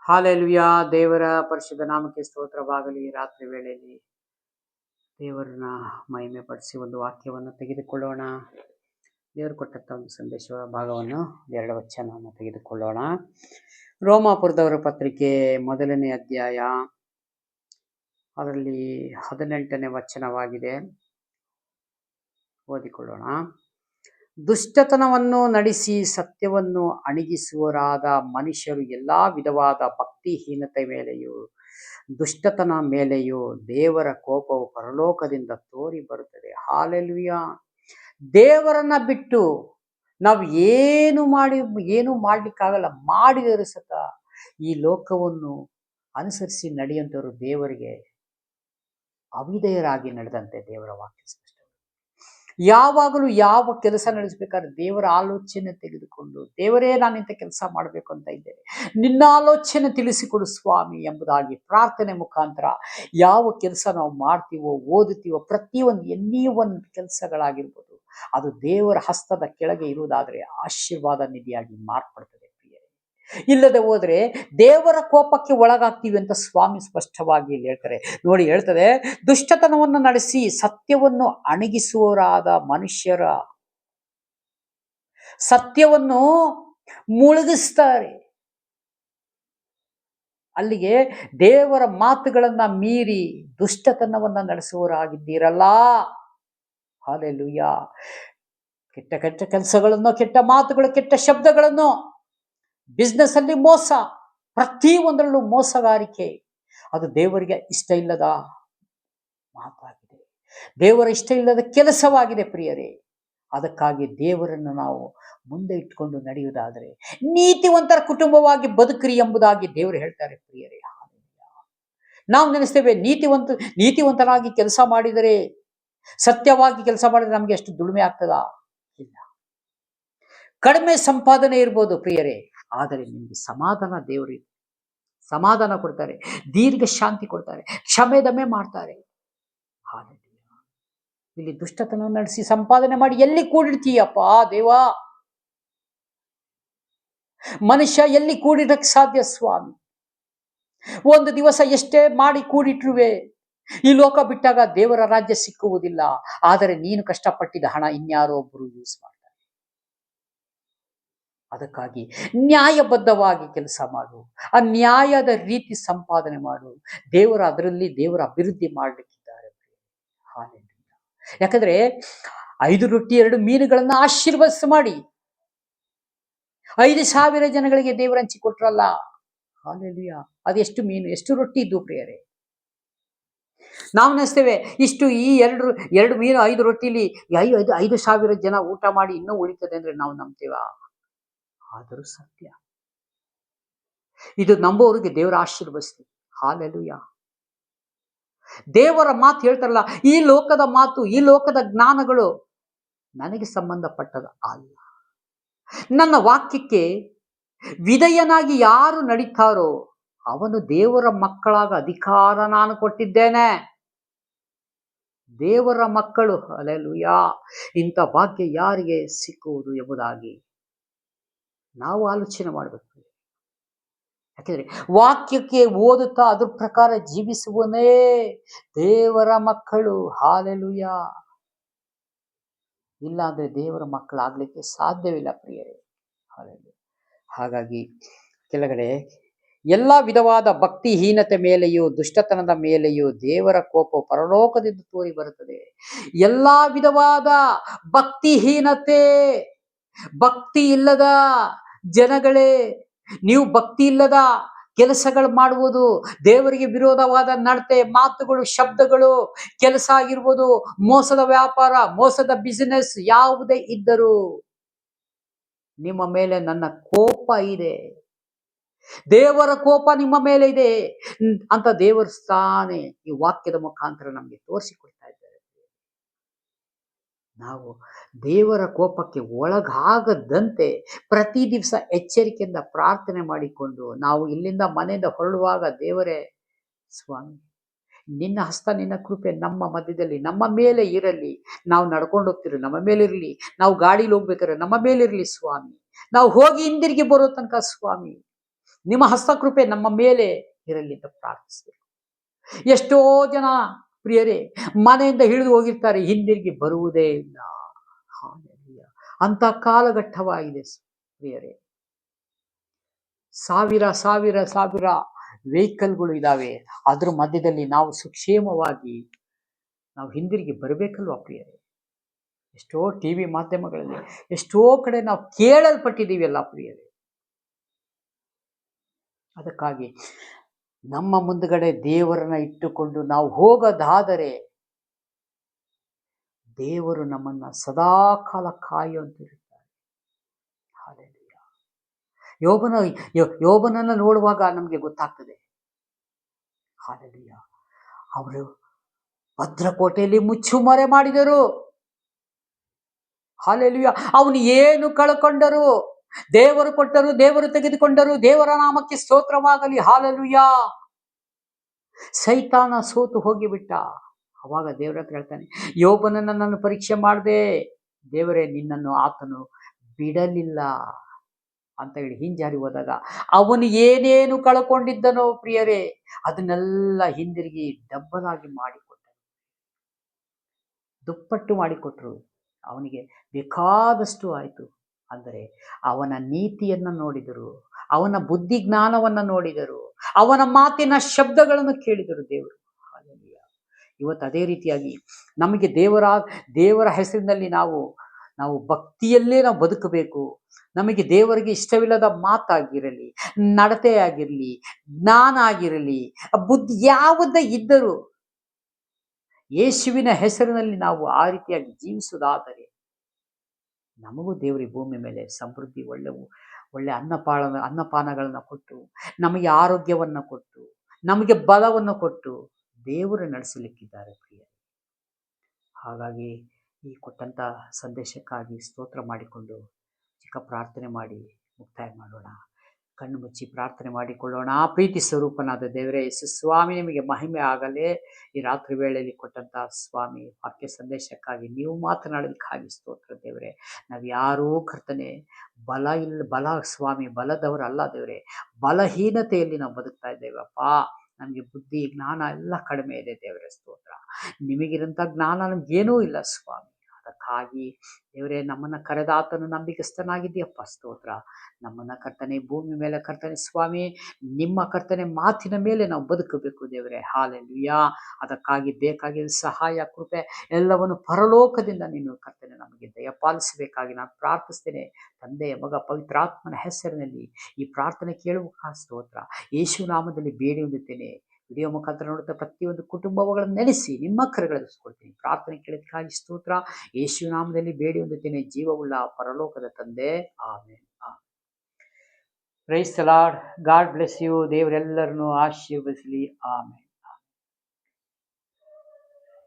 Hallelujah. ದೇವರ ಪರಿಶುದ್ಧ ನಾಮಕ್ಕೆ ಸ್ತೋತ್ರವಾಗಲಿ. ರಾತ್ರಿ ವೇಳೆಯಲ್ಲಿ ದೇವರನ್ನ ಮಹಿಮೆ ಪಡಿಸಿ ಒಂದು ವಾಕ್ಯವನ್ನು ತೆಗೆದುಕೊಳ್ಳೋಣ. ದೇವರು ಕೊಟ್ಟಂಥ ಒಂದು ಸಂದೇಶ ಭಾಗವನ್ನು 2 ವಚನವನ್ನು ತೆಗೆದುಕೊಳ್ಳೋಣ. ರೋಮಾಪುರದವರ ಪತ್ರಿಕೆ 1ನೇ ಅಧ್ಯಾಯ, ಅದರಲ್ಲಿ 18ನೇ ವಚನವಾಗಿದೆ. ಓದಿಕೊಳ್ಳೋಣ. ದುಷ್ಟತನವನ್ನು ನಡೆಸಿ ಸತ್ಯವನ್ನು ಅಣಗಿಸುವರಾದ ಮನುಷ್ಯರು ಎಲ್ಲಾ ವಿಧವಾದ ಭಕ್ತಿಹೀನತೆ ಮೇಲೆಯೂ ದುಷ್ಟತನ ಮೇಲೆಯೂ ದೇವರ ಕೋಪವು ಪರಲೋಕದಿಂದ ತೋರಿ ಬರುತ್ತದೆ. ಹಾಲೆಲುಯಾ. ದೇವರನ್ನ ಬಿಟ್ಟು ನಾವು ಏನು ಮಾಡ್ಲಿಕ್ಕಾಗಲ್ಲ. ಮಾಡಿದರೂ ಸತ ಈ ಲೋಕವನ್ನು ಅನುಸರಿಸಿ ನಡೆಯುವಂಥವ್ರು ದೇವರಿಗೆ ಅವಿಧೇಯರಾಗಿ ನಡೆದಂತೆ ದೇವರ ವಾಕ್ಯ ಸ್ಪಷ್ಟ. ಯಾವಾಗಲೂ ಯಾವ ಕೆಲಸ ನಡೆಸಬೇಕಾದ್ರೆ ದೇವರ ಆಲೋಚನೆ ತೆಗೆದುಕೊಂಡು, ದೇವರೇ ನಾನು ಇಂಥ ಕೆಲಸ ಮಾಡಬೇಕು ಅಂತ ಇದ್ದೇನೆ, ನಿನ್ನ ಆಲೋಚನೆ ತಿಳಿಸಿಕೊಡು ಸ್ವಾಮಿ ಎಂಬುದಾಗಿ ಪ್ರಾರ್ಥನೆ ಮುಖಾಂತರ ಯಾವ ಕೆಲಸ ನಾವು ಮಾಡ್ತೀವೋ, ಓದುತ್ತೀವೋ, ಪ್ರತಿಯೊಂದು ಎನ್ನಿ ಒಂದು ಕೆಲಸಗಳಾಗಿರ್ಬೋದು, ಅದು ದೇವರ ಹಸ್ತದ ಕೆಳಗೆ ಇರುವುದಾದರೆ ಆಶೀರ್ವಾದ ನಿಧಿಯಾಗಿ ಮಾರ್ಪಡ್ತದೆ. ಇಲ್ಲದೆ ಹೋದ್ರೆ ದೇವರ ಕೋಪಕ್ಕೆ ಒಳಗಾಗ್ತೀವಿ ಅಂತ ಸ್ವಾಮಿ ಸ್ಪಷ್ಟವಾಗಿ ಇಲ್ಲಿ ಹೇಳ್ತಾರೆ. ನೋಡಿ, ಹೇಳ್ತದೆ, ದುಷ್ಟತನವನ್ನು ನಡೆಸಿ ಸತ್ಯವನ್ನು ಅಣಗಿಸುವರಾದ ಮನುಷ್ಯರ ಸತ್ಯವನ್ನು ಮುಳುಗಿಸ್ತಾರೆ. ಅಲ್ಲಿಗೆ ದೇವರ ಮಾತುಗಳನ್ನ ಮೀರಿ ದುಷ್ಟತನವನ್ನ ನಡೆಸುವರಾಗಿದ್ದೀರಲ್ಲ. ಹಾಲೆಲೂಯಾ. ಕೆಟ್ಟ ಕೆಲಸಗಳನ್ನು, ಕೆಟ್ಟ ಮಾತುಗಳು, ಕೆಟ್ಟ ಶಬ್ದಗಳನ್ನು, ಬಿಸ್ನೆಸ್ ಅಲ್ಲಿ ಮೋಸ, ಪ್ರತಿ ಒಂದರಲ್ಲೂ ಮೋಸಗಾರಿಕೆ, ಅದು ದೇವರಿಗೆ ಇಷ್ಟ ಇಲ್ಲದ ಮಾತಾಗಿದೆ, ದೇವರ ಇಷ್ಟ ಇಲ್ಲದ ಕೆಲಸವಾಗಿದೆ ಪ್ರಿಯರೇ. ಅದಕ್ಕಾಗಿ ದೇವರನ್ನು ನಾವು ಮುಂದೆ ಇಟ್ಕೊಂಡು ನಡೆಯುವುದಾದರೆ ನೀತಿವಂತರ ಕುಟುಂಬವಾಗಿ ಬದುಕ್ರಿ ಎಂಬುದಾಗಿ ದೇವರು ಹೇಳ್ತಾರೆ ಪ್ರಿಯರೇ. ನಾವು ನೆನೆಸ್ತೇವೆ ನೀತಿವಂತರಾಗಿ ಕೆಲಸ ಮಾಡಿದರೆ, ಸತ್ಯವಾಗಿ ಕೆಲಸ ಮಾಡಿದರೆ ನಮಗೆ ಎಷ್ಟು ದುಡಿಮೆ ಆಗ್ತದಾ? ಇಲ್ಲ. ಕಡಿಮೆ ಸಂಪಾದನೆ ಇರ್ಬೋದು ಪ್ರಿಯರೇ, ಆದರೆ ನಿಮಗೆ ಸಮಾಧಾನ, ದೇವರು ಸಮಾಧಾನ ಕೊಡ್ತಾರೆ, ದೀರ್ಘ ಶಾಂತಿ ಕೊಡ್ತಾರೆ, ಕ್ಷಮೆ ದಮೆ ಮಾಡ್ತಾರೆ. ಹಾಲೆಲೂಯಾ. ಇಲ್ಲಿ ದುಷ್ಟತನ ನಡೆಸಿ ಸಂಪಾದನೆ ಮಾಡಿ ಎಲ್ಲಿ ಕೂಡಿಡ್ತೀಯಪ್ಪ ದೇವಾ? ಮನುಷ್ಯ ಎಲ್ಲಿ ಕೂಡಿಡಕ್ಕೆ ಸಾಧ್ಯ ಸ್ವಾಮಿ? ಒಂದು ದಿವಸ ಎಷ್ಟೇ ಮಾಡಿ ಕೂಡಿಟ್ರುವೆ ಈ ಲೋಕ ಬಿಟ್ಟಾಗ ದೇವರ ರಾಜ್ಯ ಸಿಕ್ಕುವುದಿಲ್ಲ. ಆದರೆ ನೀನು ಕಷ್ಟಪಟ್ಟಿದ ಹಣ ಇನ್ಯಾರೋ ಒಬ್ಬರು ಯೂಸ್ ಮಾಡ್ತಾರೆ. ಅದಕ್ಕಾಗಿ ನ್ಯಾಯಬದ್ಧವಾಗಿ ಕೆಲಸ ಮಾಡು, ಆ ನ್ಯಾಯದ ರೀತಿ ಸಂಪಾದನೆ ಮಾಡು. ಅದರಲ್ಲಿ ದೇವರ ಅಭಿವೃದ್ಧಿ ಮಾಡಲಿಕ್ಕಿದ್ದಾರೆ. ಹಾಲೆಲೂಯಾ. ಯಾಕಂದ್ರೆ 5 ರೊಟ್ಟಿ 2 ಮೀನುಗಳನ್ನ ಆಶೀರ್ವದಿಸಿ ಮಾಡಿ 5,000 ಜನಗಳಿಗೆ ದೇವರು ಹಂಚಿಕೊಟ್ರಲ್ಲ. ಹಾಲೆಲೂಯಾ. ಅದೆಷ್ಟು ಮೀನು, ಎಷ್ಟು ರೊಟ್ಟಿ ಇದ್ದು ಪ್ರಿಯರೇ? ನಾವು ನೆನೆಸ್ತೇವೆ ಇಷ್ಟು ಈ 2 ಮೀನು 5 ರೊಟ್ಟಿಲಿ 5,000 ಜನ ಊಟ ಮಾಡಿ ಇನ್ನೂ ಉಳಿತದೆ ಅಂದ್ರೆ ನಾವು ನಂಬ್ತೇವ? ಆದರೂ ಸತ್ಯ. ಇದು ನಂಬೋರಿಗೆ ದೇವರ ಆಶೀರ್ವದಿಸ್ಲಿ. ಹಾಲೆಲೂಯಾ. ದೇವರ ಮಾತು ಹೇಳ್ತಾರಲ್ಲ, ಈ ಲೋಕದ ಮಾತು, ಈ ಲೋಕದ ಜ್ಞಾನಗಳು ನನಗೆ ಸಂಬಂಧಪಟ್ಟದ ಅಲ್ಲ. ನನ್ನ ವಾಕ್ಯಕ್ಕೆ ವಿಧೇಯನಾಗಿ ಯಾರು ನಡೀತಾರೋ ಅವನು ದೇವರ ಮಕ್ಕಳಾಗ ಅಧಿಕಾರ ನಾನು ಕೊಟ್ಟಿದ್ದೇನೆ. ದೇವರ ಮಕ್ಕಳು, ಹಲ್ಲೆಲೂಯಾ, ಇಂಥ ಭಾಗ್ಯ ಯಾರಿಗೆ ಸಿಕ್ಕುವುದು ಎಂಬುದಾಗಿ ನಾವು ಆಲೋಚನೆ ಮಾಡಬೇಕು. ಯಾಕೆಂದ್ರೆ ವಾಕ್ಯಕ್ಕೆ ಓದುತ್ತಾ ಅದ್ರ ಪ್ರಕಾರ ಜೀವಿಸುವನೇ ದೇವರ ಮಕ್ಕಳು. ಹಾಲೆಲೂಯಾ. ಇಲ್ಲ ಅಂದ್ರೆ ದೇವರ ಮಕ್ಕಳಾಗ್ಲಿಕ್ಕೆ ಸಾಧ್ಯವಿಲ್ಲ ಪ್ರಿಯರೇ. ಹಾಲೆಲೂಯಾ. ಹಾಗಾಗಿ ಕೆಳಗಡೆ ಎಲ್ಲ ವಿಧವಾದ ಭಕ್ತಿಹೀನತೆ ಮೇಲೆಯೂ ದುಷ್ಟತನದ ಮೇಲೆಯೂ ದೇವರ ಕೋಪವು ಪರಲೋಕದಿಂದ ತೋರಿ ಬರುತ್ತದೆ. ಎಲ್ಲಾ ವಿಧವಾದ ಭಕ್ತಿಹೀನತೆ, ಭಕ್ತಿ ಇಲ್ಲದ ಜನಗಳೇ, ನೀವು ಭಕ್ತಿ ಇಲ್ಲದ ಕೆಲಸಗಳು ಮಾಡುವುದು, ದೇವರಿಗೆ ವಿರೋಧವಾದ ನಡತೆ, ಮಾತುಗಳು, ಶಬ್ದಗಳು, ಕೆಲಸ ಆಗಿರ್ಬೋದು, ಮೋಸದ ವ್ಯಾಪಾರ, ಮೋಸದ ಬಿಸಿನೆಸ್ ಯಾವುದೇ ಇದ್ದರೂ ನಿಮ್ಮ ಮೇಲೆ ನನ್ನ ಕೋಪ ಇದೆ, ದೇವರ ಕೋಪ ನಿಮ್ಮ ಮೇಲೆ ಇದೆ ಅಂತ ದೇವರ ತಾನೇ ಈ ವಾಕ್ಯದ ಮುಖಾಂತರ ನಮಗೆ ತೋರಿಸಿಕೊಡ್ತಾ ಇದ್ದಾರೆ. ನಾವು ದೇವರ ಕೋಪಕ್ಕೆ ಒಳಗಾಗದಂತೆ ಪ್ರತಿ ದಿವಸ ಎಚ್ಚರಿಕೆಯಿಂದ ಪ್ರಾರ್ಥನೆ ಮಾಡಿಕೊಂಡು ನಾವು ಇಲ್ಲಿಂದ ಮನೆಯಿಂದ ಹೊರಡುವಾಗ, ದೇವರೇ ಸ್ವಾಮಿ, ನಿನ್ನ ಹಸ್ತ, ನಿನ್ನ ಕೃಪೆ ನಮ್ಮ ಮಧ್ಯದಲ್ಲಿ, ನಮ್ಮ ಮೇಲೆ ಇರಲಿ. ನಾವು ನಡ್ಕೊಂಡು ಹೋಗ್ತಿರೋ ನಮ್ಮ ಮೇಲಿರಲಿ, ನಾವು ಗಾಡಿಲಿ ಹೋಗ್ಬೇಕಾದ್ರೆ ನಮ್ಮ ಮೇಲಿರಲಿ ಸ್ವಾಮಿ. ನಾವು ಹೋಗಿ ಹಿಂದಿರುಗಿ ಬರೋ ತನಕ ಸ್ವಾಮಿ ನಿಮ್ಮ ಹಸ್ತಕೃಪೆ ನಮ್ಮ ಮೇಲೆ ಇರಲಿ ಅಂತ ಪ್ರಾರ್ಥಿಸಬೇಕು. ಎಷ್ಟೋ ಜನ ಪ್ರಿಯರೇ ಮನೆಯಿಂದ ಹಿಡಿದು ಹೋಗಿರ್ತಾರೆ, ಹಿಂದಿರುಗಿ ಬರುವುದೇ ಇಲ್ಲ. ಅಂತ ಕಾಲಘಟ್ಟವಾಗಿದೆ ಪ್ರಿಯರೇ. ಸಾವಿರ ಸಾವಿರ ಸಾವಿರ ವೆಹಿಕಲ್ಗಳು ಇದಾವೆ. ಅದ್ರ ಮಧ್ಯದಲ್ಲಿ ನಾವು ಸುಕ್ಷೇಮವಾಗಿ ನಾವು ಹಿಂದಿರುಗಿ ಬರಬೇಕಲ್ವಾ ಪ್ರಿಯರೇ? ಎಷ್ಟೋ ಟಿವಿ ಮಾಧ್ಯಮಗಳಲ್ಲಿ ಎಷ್ಟೋ ಕಡೆ ನಾವು ಕೇಳಲ್ಪಟ್ಟಿದ್ದೀವಿ ಅಲ್ಲ ಪ್ರಿಯರೇ. ಅದಕ್ಕಾಗಿ ನಮ್ಮ ಮುಂದುಗಡೆ ದೇವರನ್ನ ಇಟ್ಟುಕೊಂಡು ನಾವು ಹೋಗೋದಾದರೆ ದೇವರು ನಮ್ಮನ್ನ ಸದಾಕಾಲ ಕಾಯುವಂತಿರುತ್ತಾರೆ. ಹಾಲೆಲೂಯಾ. ಯೋಬನನ್ನ ನೋಡುವಾಗ ನಮಗೆ ಗೊತ್ತಾಗ್ತದೆ. ಹಾಲೆಲೂಯಾ. ಅವರು ಭದ್ರಕೋಟೆಯಲ್ಲಿ ಮುಚ್ಚುಮರೆ ಮಾಡಿದರು. ಹಾಲೆಲೂಯಾ. ಅವನು ಏನು ಕಳ್ಕೊಂಡರು? ದೇವರು ಕೊಟ್ಟರು, ದೇವರು ತೆಗೆದುಕೊಂಡರು. ದೇವರ ನಾಮಕ್ಕೆ ಸ್ತೋತ್ರವಾಗಲಿ. ಹಾಲೆಲೂಯಾ. ಸೈತಾನ ಸೋತು ಹೋಗಿಬಿಟ್ಟ. ಅವಾಗ ದೇವರ ಹತ್ರ ಹೇಳ್ತಾನೆ, ಯೋಬನನ್ನ ನಾನು ಪರೀಕ್ಷೆ ಮಾಡಿದೆ, ದೇವರೇ ನಿನ್ನನ್ನು ಆತನು ಬಿಡಲಿಲ್ಲ ಅಂತ ಹೇಳಿ ಹಿಂಜಾರಿ ಹೋದಾಗ ಅವನು ಏನೇನು ಕಳ್ಕೊಂಡಿದ್ದನೋ ಪ್ರಿಯರೇ, ಅದನ್ನೆಲ್ಲ ಹಿಂದಿರುಗಿ ಡಬ್ಬಲಾಗಿ ಮಾಡಿಕೊಟ್ಟರು, ದುಪ್ಪಟ್ಟು ಮಾಡಿಕೊಟ್ರು. ಅವನಿಗೆ ಬೇಕಾದಷ್ಟು ಆಯಿತು. ಅಂದರೆ ಅವನ ನೀತಿಯನ್ನು ನೋಡಿದರು, ಅವನ ಬುದ್ಧಿ ಜ್ಞಾನವನ್ನು ನೋಡಿದರು, ಅವನ ಮಾತಿನ ಶಬ್ದಗಳನ್ನು ಕೇಳಿದರು ದೇವರು. ಇವತ್ತು ಅದೇ ರೀತಿಯಾಗಿ ನಮಗೆ ದೇವರ ಹೆಸರಿನಲ್ಲಿ ನಾವು ಭಕ್ತಿಯಲ್ಲೇ ನಾವು ಬದುಕಬೇಕು. ನಮಗೆ ದೇವರಿಗೆ ಇಷ್ಟವಿಲ್ಲದ ಮಾತಾಗಿರಲಿ, ನಡತೆ ಆಗಿರಲಿ, ಜ್ಞಾನ ಆಗಿರಲಿ, ಬುದ್ಧಿ ಯಾವುದೇ ಇದ್ದರೂ ಯೇಸುವಿನ ಹೆಸರಿನಲ್ಲಿ ನಾವು ಆ ರೀತಿಯಾಗಿ ಜೀವಿಸುವುದಾದರೆ ನಮಗೂ ದೇವರ ಭೂಮಿ ಮೇಲೆ ಸಮೃದ್ಧಿ, ಒಳ್ಳೆ ಅನ್ನಪಾನಗಳನ್ನು ಕೊಟ್ಟು, ನಮಗೆ ಆರೋಗ್ಯವನ್ನು ಕೊಟ್ಟು, ನಮಗೆ ಬಲವನ್ನು ಕೊಟ್ಟು ದೇವರು ನಡೆಸಲಿಕ್ಕಿದ್ದಾರೆ ಪ್ರಿಯ. ಹಾಗಾಗಿ ಈ ಕೊಟ್ಟಂಥ ಸಂದೇಶಕ್ಕಾಗಿ ಸ್ತೋತ್ರ ಮಾಡಿಕೊಂಡು ಚಿಕ್ಕ ಪ್ರಾರ್ಥನೆ ಮಾಡಿ ಮುಕ್ತಾಯ ಮಾಡೋಣ. ಕಣ್ಣು ಮುಚ್ಚಿ ಪ್ರಾರ್ಥನೆ ಮಾಡಿಕೊಳ್ಳೋಣ. ಪ್ರೀತಿ ಸ್ವರೂಪನಾದ ದೇವರೇ ಯೇಸು ಸ್ವಾಮಿ, ನಿಮಗೆ ಮಹಿಮೆ ಆಗಲೇ. ಈ ರಾತ್ರಿ ವೇಳೆಯಲ್ಲಿ ಕೊಟ್ಟಂಥ ಸ್ವಾಮಿ ವಾಕ್ಯ ಸಂದೇಶಕ್ಕಾಗಿ ನೀವು ಮಾತನಾಡೋದಕ್ಕಾಗಿ ಸ್ತೋತ್ರ ದೇವರೇ. ನಾವು ಯಾರೂ ಕರ್ತನೆ ಬಲ ಸ್ವಾಮಿ ಬಲದವರಲ್ಲ ದೇವರೇ, ಬಲಹೀನತೆಯಲ್ಲಿ ನಾವು ಬದುಕ್ತಾ ಇದ್ದೇವಪ್ಪ. ನಮಗೆ ಬುದ್ಧಿ ಜ್ಞಾನ ಎಲ್ಲ ಕಡಿಮೆ ಇದೆ ದೇವರೇ, ಸ್ತೋತ್ರ. ನಿಮಗಿರಂಥ ಜ್ಞಾನ ನಮಗೇನೂ ಇಲ್ಲ ಸ್ವಾಮಿ. ಅದಕ್ಕಾಗಿ ದೇವರೇ ನಮ್ಮನ್ನು ಕರೆದಾತನು ನಂಬಿಕಸ್ಥನಾಗಿದ್ದೀಯಪ್ಪ, ಸ್ತೋತ್ರ. ನಮ್ಮನ್ನು ಕರ್ತನೆ ಭೂಮಿ ಮೇಲೆ ಕರ್ತನೆ ಸ್ವಾಮಿ, ನಿಮ್ಮ ಕರ್ತನೆ ಮಾತಿನ ಮೇಲೆ ನಾವು ಬದುಕಬೇಕು ದೇವರೇ. ಹಾಲೆಲೂಯಾ. ಅದಕ್ಕಾಗಿ ಬೇಕಾಗಿದ್ದ ಸಹಾಯ, ಕೃಪೆ ಎಲ್ಲವನ್ನು ಪರಲೋಕದಿಂದ ನೀನು ಕರ್ತನೆ ನಮಗೆ ದಯಪಾಲಿಸಬೇಕಾಗಿ ನಾನು ಪ್ರಾರ್ಥಿಸ್ತೇನೆ. ತಂದೆಯ ಮಗ ಪವಿತ್ರಾತ್ಮನ ಹೆಸರಿನಲ್ಲಿ ಈ ಪ್ರಾರ್ಥನೆ ಕೇಳುವ ಸ್ತೋತ್ರ. ಯೇಸು ನಾಮದಲ್ಲಿ ಬೇಡಿ ಹೊಂದುತ್ತೇನೆ. ವಿಡಿಯೋ ಮುಖಾಂತರ ನೋಡುತ್ತಾ ಪ್ರತಿಯೊಂದು ಕುಟುಂಬಗಳನ್ನು ನೆನೆಸಿ ನಿಮ್ಮ ಕರೆಗಳಿಸ್ಕೊಳ್ತೀನಿ. ಪ್ರಾರ್ಥನೆ ಕೇಳೋದಕ್ಕಾಗಿ ಸ್ತೋತ್ರ. ಯೇಸು ನಾಮದಲ್ಲಿ ಬೇಡಿ ಹೊಂದುತ್ತೇನೆ, ಜೀವವುಳ್ಳ ಪರಲೋಕದ ತಂದೆ, amen. Praise the Lord. God bless you. ದೇವರೆಲ್ಲರನ್ನು ಆಶೀರ್ವದಿಸಲಿ. ಆಮೆನ್.